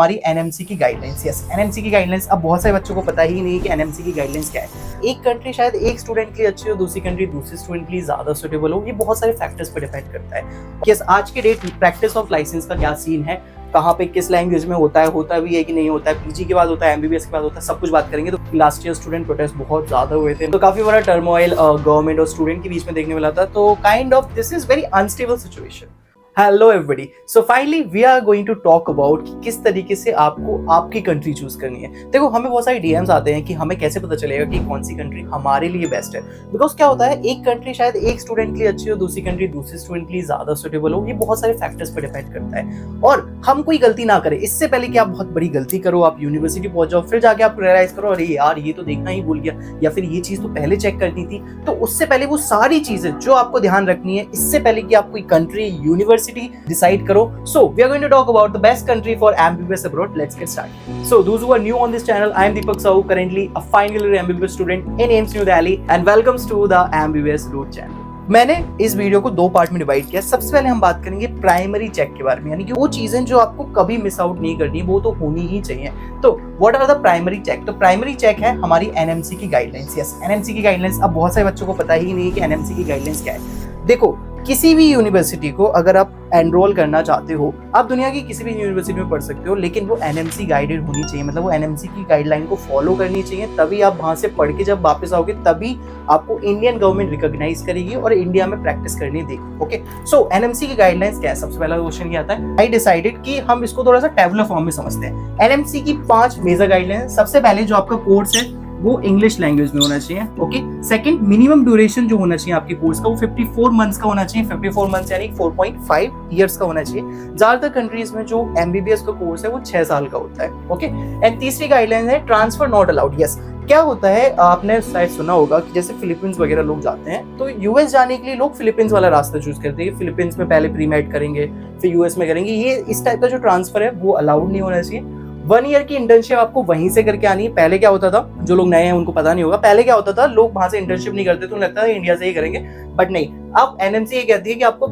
हमारी एनएमसी की guidelines. Yes, NMC की गाइडलाइंस अब बहुत सारे बच्चों को पता ही नहीं है कि एनएमसी की गाइडलाइंस क्या है। एक कंट्री शायद एक स्टूडेंट के लिए अच्छी हो, दूसरी कंट्री दूसरे स्टूडेंट के लिए ज्यादा सुटेबल हो, ये बहुत सारे फैक्टर्स पर डिपेंड करता है। यस, आज के डेट प्रैक्टिस ऑफ लाइसेंस का क्या सीन है, कहाँ पे किस लैंग्वेज में होता है, होता भी है कि नहीं होता है, पीजी के बाद होता है, एमबीबीएस के बाद होता है, सब कुछ बात करेंगे। तो लास्ट ईयर स्टूडेंट प्रोटेस्ट बहुत ज्यादा हुए थे, तो काफी बड़ा टर्मोइल गवर्नमेंट और स्टूडेंट के बीच में देखने मिला था। तो kind of this is very unstable situation. Hello everybody, so finally we are going to talk about कि किस तरीके से आपको आपकी कंट्री चूज करनी है। देखो, हमें बहुत सारे डीएम्स आते हैं कि हमें कैसे पता चलेगा कि कौन सी कंट्री हमारे लिए बेस्ट है। बिकॉज क्या होता है, एक कंट्री शायद एक स्टूडेंट के लिए अच्छी हो, दूसरी कंट्री दूसरे स्टूडेंट के लिए ज्यादा सुटेबल हो, ये बहुत सारे फैक्टर्स पर डिपेंड करता है। और हम कोई गलती ना करें इससे पहले कि आप बहुत बड़ी गलती करो, आप यूनिवर्सिटी पहुंच जाओ, फिर जाके आप रियलाइज करो अरे यार ये तो देखना ही भूल गया, या फिर ये चीज तो पहले चेक करनी थी। तो उससे पहले वो सारी चीजें जो आपको ध्यान रखनी है इससे पहले कि आप कोई कंट्री यूनिवर्सिटी डिसाइड करो। So we are going to talk about the best country for MBBS abroad. Let's get started. So those who are new on this channel, I am Deepak Sahu, currently a final year MBBS student in AIIMS New Delhi, and welcomes to the MBBS Route channel. मैंने इस video को दो part में divide किया। सबसे पहले हम बात करेंगे प्राइमरी चेक के बारे में, यानी कि वो चीजें जो आपको कभी मिस आउट नहीं करनी, वो तो होनी ही चाहिए। तो what are the primary check? तो प्राइमरी चेक है हमारी एनएमसी की गाइडलाइंस। यस, एनएमसी की गाइडलाइंस अब बहुत सारे बच्चों को पता ही नहीं है कि एनएमसी की गाइडलाइंस क्या है। देखो, किसी भी यूनिवर्सिटी को अगर आप एनरोल करना चाहते हो, आप दुनिया की किसी भी यूनिवर्सिटी में पढ़ सकते हो, लेकिन वो एनएमसी गाइडेड होनी चाहिए। मतलब वो एनएमसी की गाइडलाइन को फॉलो करनी चाहिए, तभी आप वहां से पढ़ के जब वापस आओगे तभी आपको इंडियन गवर्नमेंट रिकॉग्नाइज करेगी और इंडिया में प्रैक्टिस करनी देगी। ओके, सो एनएमसी की गाइडलाइंस क्या है? सबसे पहला क्वेश्चन ये आता है, आई डिसाइडेड कि हम इसको थोड़ा सा टेबुलर फॉर्म में समझते हैं। एनएमसी की 5 मेजर गाइडलाइन। सबसे पहले जो आपका कोर्स है वो इंग्लिश लैंग्वेज में होना चाहिए। ओके, सेकंड, मिनिमम ड्यूरेशन जो होना चाहिए आपके कोर्स का वो 54 मंथ्स का होना चाहिए। 54 मंथ्स यानी 4.5 इयर्स का होना चाहिए। ज्यादातर कंट्रीज में जो एमबीबीएस का कोर्स है वो 6 साल का होता है। ओके, एंड तीसरी गाइडलाइन है ट्रांसफर नॉट अलाउड। यस, क्या होता है, आपने शायद सुना होगा कि जैसे फिलीपींस वगैरह लोग जाते हैं तो यूएस जाने के लिए लोग फिलीपींस वाला रास्ता चूज करते हैं। फिलीपींस में पहले प्री मेड करेंगे, फिर यूएस में करेंगे। ये इस टाइप का जो ट्रांसफर है वो अलाउड नहीं होना चाहिए। 1 ईयर की इंटर्नशिप आपको वहीं से करके आनी है। पहले क्या होता था, जो लोग नए हैं उनको पता नहीं होगा, पहले क्या होता था, लोग वहां से इंटर्नशिप नहीं करते, तो लगता था इंडिया से ही करेंगे, बट नहीं। अब एनएमसी ये कहती है कि आपको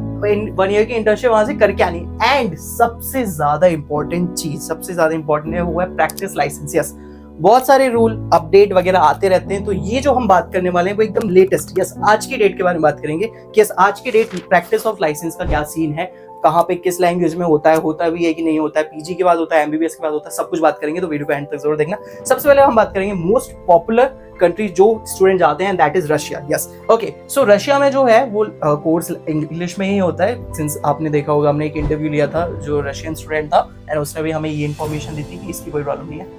1 ईयर की इंटर्नशिप वहां से करके आनी है। एंड सबसे ज्यादा इंपॉर्टेंट चीज, सबसे ज्यादा इंपॉर्टेंट है, वो है प्रैक्टिस लाइसेंस। यस, बहुत सारे रूल अपडेट वगैरह आते रहते हैं, तो ये जो हम बात करने वाले हैं वो एकदम लेटेस्ट, यस आज की डेट के बारे में बात करेंगे कि यस आज की डेट प्रैक्टिस ऑफ लाइसेंस का क्या सीन है, कहाँ पे किस लैंग्वेज में होता है, होता भी है कि नहीं होता है, पीजी के बाद होता है, एमबीबीएस के बाद होता है, सब कुछ बात करेंगे। तो वीडियो को एंड तक जरूर देखना। सबसे पहले हम बात करेंगे मोस्ट पॉपुलर कंट्री जो स्टूडेंट जाते हैं, that is Russia. Yes, okay, so Russia में जो है वो कोर्स इंग्लिश में ही होता है। सिंस आपने देखा होगा, हमने एक इंटरव्यू लिया था जो रशियन स्टूडेंट था, एंड उसने भी हमें ये इन्फॉर्मेशन दी थी कि इसकी कोई प्रॉब्लम नहीं है।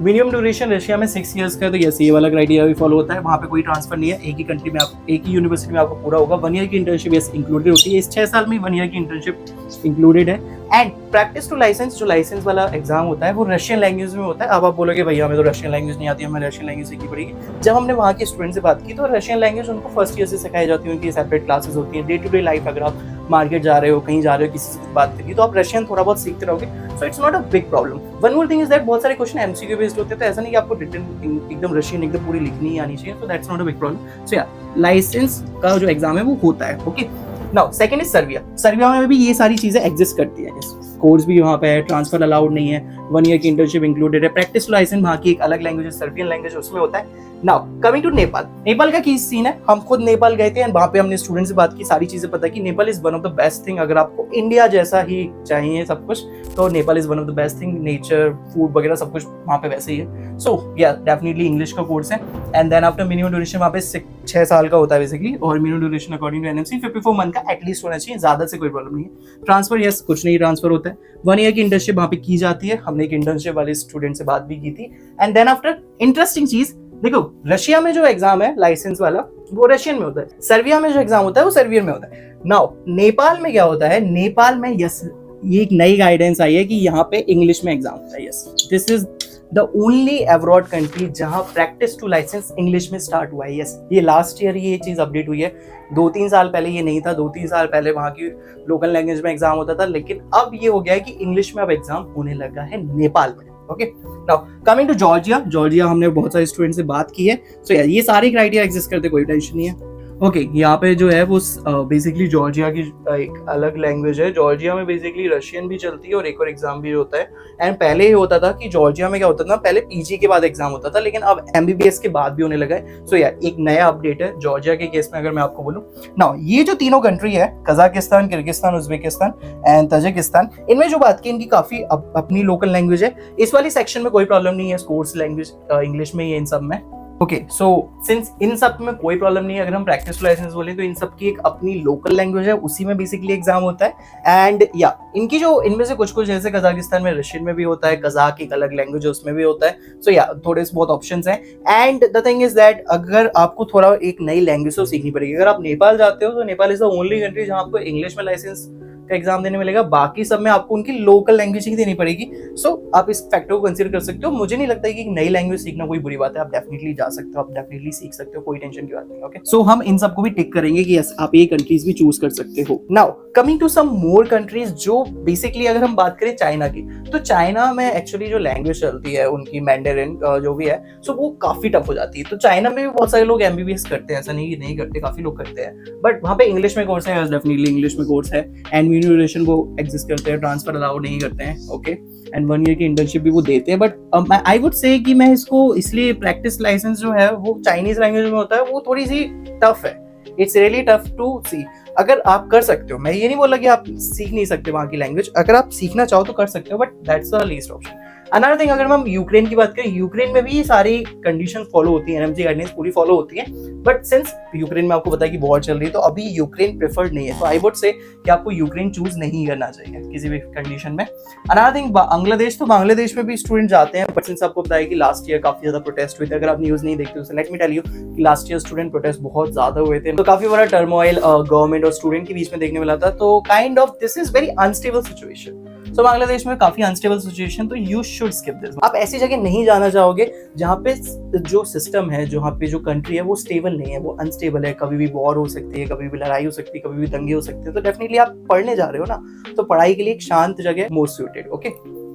मिनिमम ड्यूरेशन रशिया में 6 इयर्स का है, तो यस ये वाला क्राइटेरिया भी फॉलो होता है। वहाँ पे कोई ट्रांसफर नहीं है, एक ही कंट्री में आप, एक ही यूनिवर्सिटी में आपको पूरा होगा। 1 ईयर की इंटर्नशिप यस इंक्लूडेड होती है। इस 6 साल में 1 ईयर की इंटर्नशिप इंक्लूडेड है। एंड प्रैक्टिस टू लाइसेंस, जो लाइसेंस वाला एग्जाम होता है वो रशियन लैंग्वेज में होता है। अब आप बोलोगे भैया हमें तो रशियन लैंग्वेज नहीं आती, हमें रशियन लैंग्वेज सीखनी पड़ेगी। जब हमने वहाँ के स्टूडेंट से बात की तो रशियन लैंग्वेज उनको फर्स्ट ईयर से सिखाई जाती है, उनकी सेपरेट क्लासेस होती है। डे टू डे लाइफ, अगर आप मार्केट जा रहे हो, कहीं जा रहे हो, किसी से बात करिए तो आप रशियन थोड़ा बहुत सीखते रहोगे, so it's not a big problem. One more thing is that बहुत सारे क्वेश्चन एमसीक्यू बेस्ड होते हैं, तो ऐसा नहीं कि आपको रिटन एकदम रशियन एकदम पूरी लिखनी ही आनी चाहिए, तो that's not a big problem. So या लाइसेंस का जो एग्जाम है वो होता है। Okay, now second is Serbia. Serbia में भी ये सारी चीजें एग्जिस्ट करती है। कोर्स भी वहाँ पे है, ट्रांसफर अलाउड नहीं है, 1 ईयर की इंटर्नशिप इंक्लूडेड है। प्रैक्टिस लाइसेंस वहाँ की एक अलग लैंग्वेज है, सर्बियन लैंग्वेज, उसमें होता है। Now coming to Nepal. Nepal का की सीन है, हम खुद नेपाल गए थे एंड वहाँ पे हमने स्टूडेंट से बात की, सारी चीजें पता की। Nepal is one of the best thing, अगर आपको इंडिया जैसा ही चाहिए सब कुछ तो Nepal is one of the best thing. Nature, food वगैरह सब कुछ वहाँ पे वैसे ही है। सो या डेफिनेटली इंग्लिश का कोर्स है। And then after minimum duration वहाँ पे 6 साल का होता है बेसिकली, और minimum duration according to NMC 54 month का एटलीस्ट होना चाहिए, ज्यादा से कोई प्रॉब्लम नहीं है। ट्रांसफर यस कुछ नहीं ट्रांसफर होता है। 1 ईयर की इंटर्नशिप वहाँ पे की जाती है, हमने एक इंटर्नशिप वाले स्टूडेंट से बात भी की थी। एंड देन आफ्टर इंटरेस्टिंग चीज, देखो रशिया में जो एग्जाम है लाइसेंस वाला वो रशियन में होता है, सर्बिया में जो एग्जाम होता है वो सर्बियन में होता है। नाउ नेपाल में क्या होता है, नेपाल में यस ये एक नई गाइडेंस आई है कि यहाँ पे इंग्लिश में एग्जाम होता है। Yes, this is the only abroad country जहां प्रैक्टिस टू लाइसेंस इंग्लिश में स्टार्ट हुआ है। यस, ये लास्ट ईयर ये चीज अपडेट हुई है। 2-3 साल पहले ये नहीं था, 2-3 साल पहले वहाँ की लोकल लैंग्वेज में एग्जाम होता था, लेकिन अब ये हो गया है कि इंग्लिश में अब एग्जाम होने लगा है नेपाल में। Okay, now coming to Georgia. Georgia हमने बहुत सारे स्टूडेंट से बात की है, सो ये सारे क्राइटेरिया एग्जिस्ट करते, कोई टेंशन नहीं है। ओके यहाँ पे जो है वो बेसिकली जॉर्जिया की एक अलग लैंग्वेज है। जॉर्जिया में बेसिकली रशियन भी चलती है और एक और एग्जाम भी होता है। एंड पहले ये होता था कि जॉर्जिया में क्या होता था, पहले पीजी के बाद एग्जाम होता था, लेकिन अब एमबीबीएस के बाद भी होने लगा है। सो यार एक नया अपडेट है जॉर्जिया के केस में। अगर मैं आपको बोलूँ ना, ये जो तीनों कंट्री है, Kazakhstan, Kyrgyzstan, Uzbekistan and Tajikistan, इनमें जो बात की इनकी काफी अपनी लोकल लैंग्वेज है। इस वाली सेक्शन में कोई प्रॉब्लम नहीं है, कोर्स लैंग्वेज इंग्लिश में ही है इन सब में। ओके सो सिंस इन सब में कोई प्रॉब्लम नहीं है, अगर हम प्रैक्टिस लाइसेंस बोले तो इन सब की एक अपनी लोकल लैंग्वेज है, उसी में बेसिकली एग्जाम होता है। एंड या इनकी जो इनमें से कुछ कुछ जैसे कजाकिस्तान में रशियन में भी होता है, कजाक एक अलग लैंग्वेज है उसमें भी होता है। सो या थोड़े से बहुत ऑप्शंस हैं। And the thing is that अगर आपको थोड़ा एक नई लैंग्वेज तो सीखनी पड़ेगी। अगर आप नेपाल जाते हो तो Nepal is the only country जहां आपको इंग्लिश में लाइसेंस का एग्जाम देने मिलेगा, बाकी सब में आपको उनकी लोकल लैंग्वेज ही देनी पड़ेगी। सो आप इस फैक्टर को कंसीडर कर सकते हो। मुझे नहीं लगता है कि नई लैंग्वेज सीखना कोई बुरी बात है, आप डेफिनेटली जा सकते हो, आप डेफिनेटली सीख सकते हो, कोई टेंशन की बात नहीं। ओके सो हम इन सबको भी टिक करेंगे कि यस आप ये कंट्रीज भी चूज कर सकते हो। Now coming to some more countries, जो बेसिकली अगर हम बात करें चाइना की, तो चाइना में एक्चुअली जो लैंग्वेज चलती है उनकी मैंडरिन जो भी है, सो वो काफी टफ हो जाती है। तो चाइना में भी बहुत सारे लोग एमबीबीएस करते हैं, ऐसा नहीं कि नहीं करते, काफी लोग करते हैं। बट वहाँ पे इंग्लिश में कोर्स है, डेफिनेटली इंग्लिश में कोर्स है। एंड यूनिवर्सिटी वो एग्जिस्ट करते हैं, ट्रांसफर अलाउ नहीं करते हैं। ओके एंड 1 ईयर की इंटर्नशिप भी वो देते हैं। बट आई वुड से कि मैं इसको इसलिए प्रैक्टिस लाइसेंस जो है वो चाइनीज लैंग्वेज में होता है, वो थोड़ी सी टफ है। इट्स रियली टफ टू सी। अगर आप कर सकते हो, मैं ये नहीं बोला कि आप सीख नहीं सकते वहाँ की लैंग्वेज, अगर आप सीखना चाहो तो कर सकते हो, but that's the least option. Another thing, अगर हम यूक्रेन की बात करें, यूक्रेन में भी सारी कंडीशन फॉलो होती है, एनएमसी गाइडलाइंस पूरी फॉलो होती है। बट सिंस यूक्रेन में आपको पता है कि वॉर चल रही है, तो अभी यूक्रेन प्रेफर्ड नहीं है। तो आई वुड से कि आपको यूक्रेन चूज नहीं करना चाहिए किसी भी कंडीशन में। अनदर थिंग, बांग्लादेश, तो बांग्लादेश में भी स्टूडेंट जाते हैं, बट सिंस आपको पता है कि लास्ट ईयर काफी ज्यादा प्रोटेस्ट हुए थे। अगर आप न्यूज नहीं देखते हो, लेट मी टेल यू कि लास्ट ईयर स्टूडेंट प्रोटेस्ट बहुत ज्यादा हुए थे, तो काफी बड़ा टर्मोइल गवर्नमेंट और स्टूडेंट के बीच में देखने मिला था। तो kind of this is very unstable situation. तो बांग्लादेश में काफी अनस्टेबल सिचुएशन, तो यू शुड स्किप दिस। आप ऐसी जगह नहीं जाना चाहोगे जहाँ पे जो सिस्टम है, जहाँ पे जो कंट्री है वो स्टेबल नहीं है, वो अनस्टेबल है। कभी भी वॉर हो सकती है, कभी भी लड़ाई हो सकती है, कभी भी दंगे हो सकते हैं। तो डेफिनेटली आप पढ़ने जा रहे हो ना, तो पढ़ाई के लिए एक शांत जगह मोर सूटेड। ओके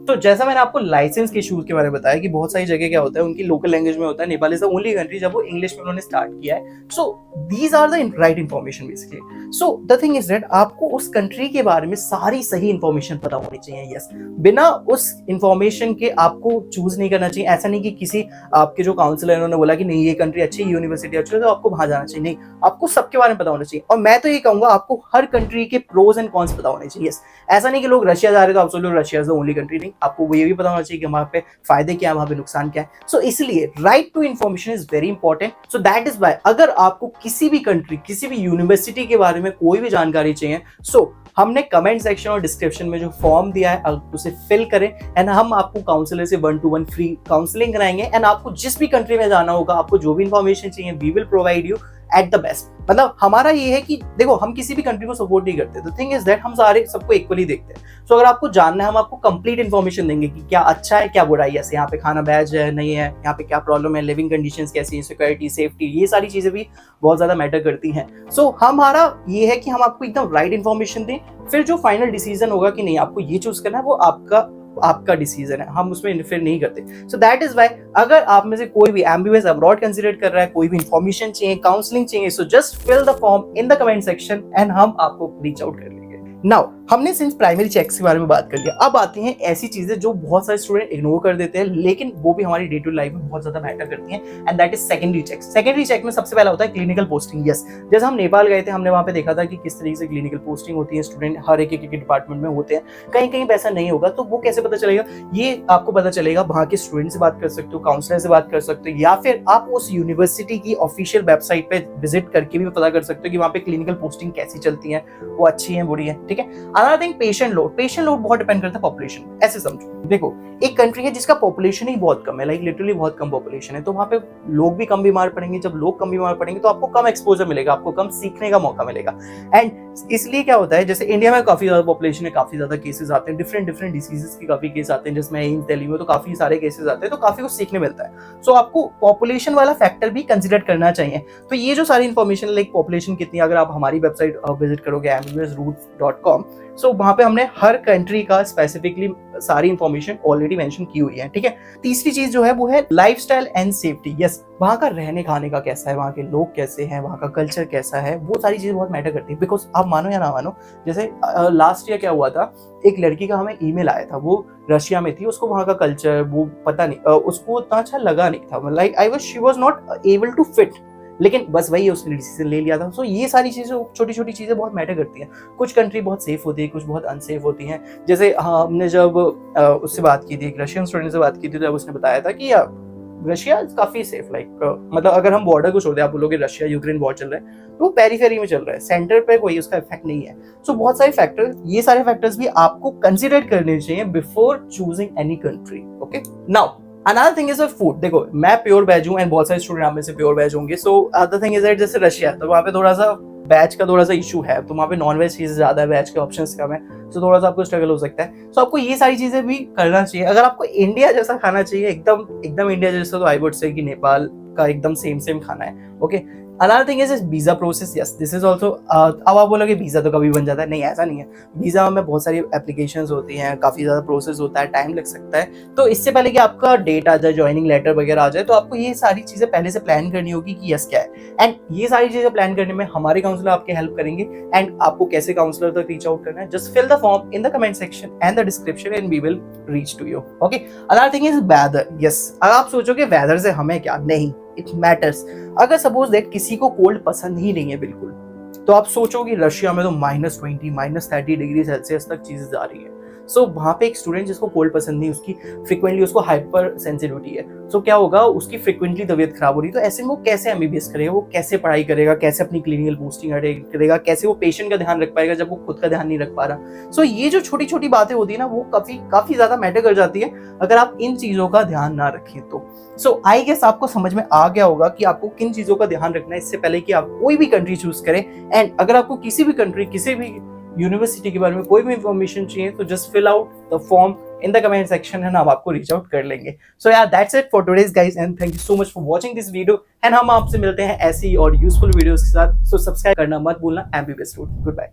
तो जैसा मैंने आपको लाइसेंस के इश्यूज के बारे में बताया कि बहुत सारी जगह क्या होता है उनकी लोकल लैंग्वेज में होता है। Nepal is the only country जब वो इंग्लिश में उन्होंने स्टार्ट किया है। So these are the right information basically. So the thing is that आपको उस कंट्री के बारे में सारी सही इन्फॉर्मेशन पता होनी चाहिए। यस, बिना उस इन्फॉर्मेशन के आपको चूज नहीं करना चाहिए। ऐसा नहीं कि किसी आपके जो काउंसिलर उन्होंने बोला कि नहीं ये कंट्री अच्छी, यूनिवर्सिटी अच्छी है, तो आपको वहां जाना चाहिए। नहीं, आपको सबके बारे में पता होना चाहिए। और मैं तो ये कहूंगा आपको हर कंट्री के प्रोज एंड कॉन्स पता होने चाहिए। ऐसा नहीं कि लोग रशिया जा रहे हैं तो आप सोच लो Russia is the only country. नहीं, आपको ये भी पता होना चाहिए कि वहां पे फायदे क्या है, वहां पे नुकसान क्या है। सो इसलिए right to information is very important. So that is why अगर आपको किसी भी कंट्री, किसी भी यूनिवर्सिटी के बारे में कोई भी जानकारी चाहिए, सो हमने कमेंट सेक्शन और डिस्क्रिप्शन में जो फॉर्म दिया है आप उसे फिल करें एंड हम आपको काउंसलर से 1-to-1 फ्री काउंसलिंग कराएंगे। एंड आपको जिस भी कंट्री में जाना होगा, आपको जो भी इन्फॉर्मेशन चाहिए, we will provide you at the best. मतलब हमारा ये है कि देखो हम किसी भी कंट्री को सपोर्ट नहीं करते। द थिंग इज दैट हम सारे सबको इक्वली देखते हैं। सो अगर आपको जानना है, हम आपको कंप्लीट इन्फॉर्मेशन देंगे कि क्या अच्छा है, क्या बुराई है, यहाँ पे खाना बैज है नहीं है, यहाँ पे क्या प्रॉब्लम है, लिविंग कंडीशंस कैसी है, सिक्योरिटी, सेफ्टी, ये सारी चीजें भी बहुत ज्यादा मैटर करती हैं। सो हमारा ये है कि हम आपको एकदम राइट इन्फॉर्मेशन दें। फिर जो फाइनल डिसीजन होगा कि नहीं आपको ये चूज करना है, वो आपका डिसीजन है, हम उसमें इंटरफेयर नहीं करते। सो दैट इज वाई अगर आप में से कोई भी एमबीबीएस अब्रॉड कंसीडर कर रहा है, कोई भी इन्फॉर्मेशन चाहिए, काउंसलिंग चाहिए, so just fill the form in the comment section and हम आपको रीच आउट कर लेंगे। नाउ हमने सिंस प्राइमरी चेक्स के बारे में बात कर लिया, अब आती हैं ऐसी चीजें जो बहुत सारे स्टूडेंट इग्नोर कर देते हैं, लेकिन वो भी हमारी डे टू लाइफ में बहुत ज्यादा मैटर करती हैं, and that is secondary check. Secondary check में सबसे पहला होता है क्लिनिकल पोस्टिंग। यस, जैसे हम नेपाल गए थे, हमने वहां पे देखा था कि किस तरीके से क्लिनिकल पोस्टिंग होती है। स्टूडेंट हर एक डिपार्टमेंट में होते हैं, कहीं कहीं पे ऐसा नहीं होगा। तो वो कैसे पता चलेगा? ये आपको पता चलेगा वहां के स्टूडेंट से बात कर सकते हो, काउंसलर से बात कर सकते हो, या फिर आप उस यूनिवर्सिटी की ऑफिशियल वेबसाइट पे विजिट करके भी पता कर सकते हो कि वहां पे क्लिनिकल पोस्टिंग कैसी चलती है, वो अच्छी है, बुरी है। ठीक है। अनदर थिंग, पेशेंट लोड बहुत डिपेंड करता है पॉपुलेशन। ऐसे समझो, देखो एक कंट्री है जिसका पॉपुलेशन ही बहुत कम है, लाइक लिटरली बहुत कम पॉपुलेशन है, तो वहां पे लोग भी कम बीमार पड़ेंगे। जब लोग कम बीमार पड़ेंगे तो आपको कम एक्सपोजर मिलेगा, आपको कम सीखने का मौका मिलेगा। एंड इसलिए क्या होता है, जैसे इंडिया में काफी ज्यादा पॉपुलेशन है, काफी ज्यादा केसेस आते हैं, डिफरेंट डिसीजेस के काफी केस आते हैं, जिसमें एम्स दिल्ली में तो काफी सारे केसेस आते हैं, तो काफी कुछ सीखने मिलता है। सो आपको पॉपुलेशन वाला फैक्टर भी कंसिडर करना चाहिए। तो ये जो सारी इन्फॉर्मेशन, लाइक पॉपुलेशन कितनी, अगर आप हमारी वेबसाइट विजिट करोगे www.countryoftheworld.com। सो वहाँ पे हमने हर कंट्री का स्पेसिफिकली सारी इंफॉर्मेशन ऑलरेडी मेंशन की हुई है, ठीक है। तीसरी चीज जो है वो है लाइफस्टाइल एंड सेफ्टी। यस, वहाँ का रहने खाने का कैसा है, वहाँ के लोग कैसे हैं, वहाँ का कल्चर कैसा है, वो सारी चीजें बहुत मैटर करती है। बिकॉज आप मानो या ना मानो, जैसे लास्ट ईयर क्या हुआ था, एक लड़की का हमें ईमेल आया था, वो रशिया में थी, उसको वहाँ का कल्चर वो पता नहीं, उसको उतना अच्छा लगा नहीं था, like she was not able to fit, लेकिन बस वही उसने डिसीजन ले लिया था। सो ये सारी चीज़ें, छोटी छोटी चीज़ें बहुत मैटर करती हैं। कुछ कंट्री बहुत सेफ होती है, कुछ बहुत अनसेफ होती हैं। जैसे हमने जब उससे बात की थी, एक रशियन स्टूडेंट से बात की थी, तो जब उसने बताया था कि रशिया काफी सेफ, लाइक मतलब अगर हम बॉर्डर को छोड़ दें, आप बोलोगे रशिया यूक्रेन वॉर चल रहा है, तो वो पेरीफेरी में चल रहा है, सेंटर पे कोई उसका इफेक्ट नहीं है। सो बहुत सारे फैक्टर, ये सारे फैक्टर्स भी आपको कंसिडर करने चाहिए before choosing any country. Okay, now another thing is food. देखो, मैं प्योर वेज हूँ एंड बहुत सारे स्टूडेंट आप में से प्योर वेज होंगे। So other thing is that जैसे रशिया है, तो वहाँ पे थोड़ा सा वेज का थोड़ा सा इशू है, तो वहाँ पे नॉन वेज चीजें ज्यादा है, वेज के ऑप्शंस कम है, तो थोड़ा सा आपको स्ट्रगल हो सकता है। सो आपको ये सारी चीजें भी करना चाहिए। अगर आपको इंडिया जैसा खाना चाहिए, एकदम इंडिया जैसा, तो आई वुड से कि नेपाल का एकदम सेम खाना है। Okay, another thing is visa process. Yes, this is also, अब आप बोलोगे वीजा तो कभी बन जाता है, नहीं ऐसा नहीं है। वीजा में बहुत सारी एप्लीकेशंस होती हैं, काफी ज्यादा प्रोसेस होता है, टाइम लग सकता है। तो इससे पहले कि आपका डेट आ जाए, ज्वाइनिंग लेटर वगैरह आ जाए, तो आपको ये सारी चीजें पहले से प्लान करनी होगी कि यस क्या है। एंड ये सारी चीजें प्लान करने में हमारे काउंसलर आपकी हेल्प करेंगे। एंड आपको कैसे काउंसलर तक रीच आउट करना है, just fill the form in the comment section and the description and we will reach to you. Okay, another thing is weather. Yes, अगर आप सोचोगे वेदर से हमें क्या, नहीं, इट मैटर्स। अगर सपोज दैट किसी को कोल्ड पसंद ही नहीं है बिल्कुल, तो आप सोचोगे रशिया में तो -20 -30 डिग्री सेल्सियस तक चीजें जा रही है। सो वहाँ पे एक स्टूडेंट जिसको कोल्ड पसंद नहीं, उसकी फ्रिक्वेंटली उसको हाइपर सेंसिटिविटी है, सो क्या होगा, उसकी फ्रिक्वेंटली तबीयत खराब हो रही है। तो ऐसे में वो कैसे एमबीबीएस करेगा, वो कैसे पढ़ाई करेगा, कैसे अपनी क्लिनिकल पोस्टिंग करेगा, कैसे वो पेशेंट का ध्यान रख पाएगा जब वो खुद का ध्यान नहीं रख पा रहा। सो ये जो छोटी छोटी बातें होती है ना, वो काफी ज्यादा मैटर कर जाती है अगर आप इन चीजों का ध्यान ना रखें तो। सो आई गेस आपको समझ में आ गया होगा कि आपको किन चीजों का ध्यान रखना है इससे पहले कि आप कोई भी कंट्री चूज करें। एंड अगर आपको किसी भी कंट्री, किसी भी यूनिवर्सिटी के बारे में कोई भी इंफॉर्मेशन चाहिए, तो just fill out the form in the comment section and हम आपको रीच आउट कर लेंगे। सो यार, that's it for today's guys and thank you so much for watching this video. And हम आपसे मिलते हैं ऐसी और यूजफुल वीडियोस के साथ। सो सब्सक्राइब करना मत भूलना। MBBS route, good bye.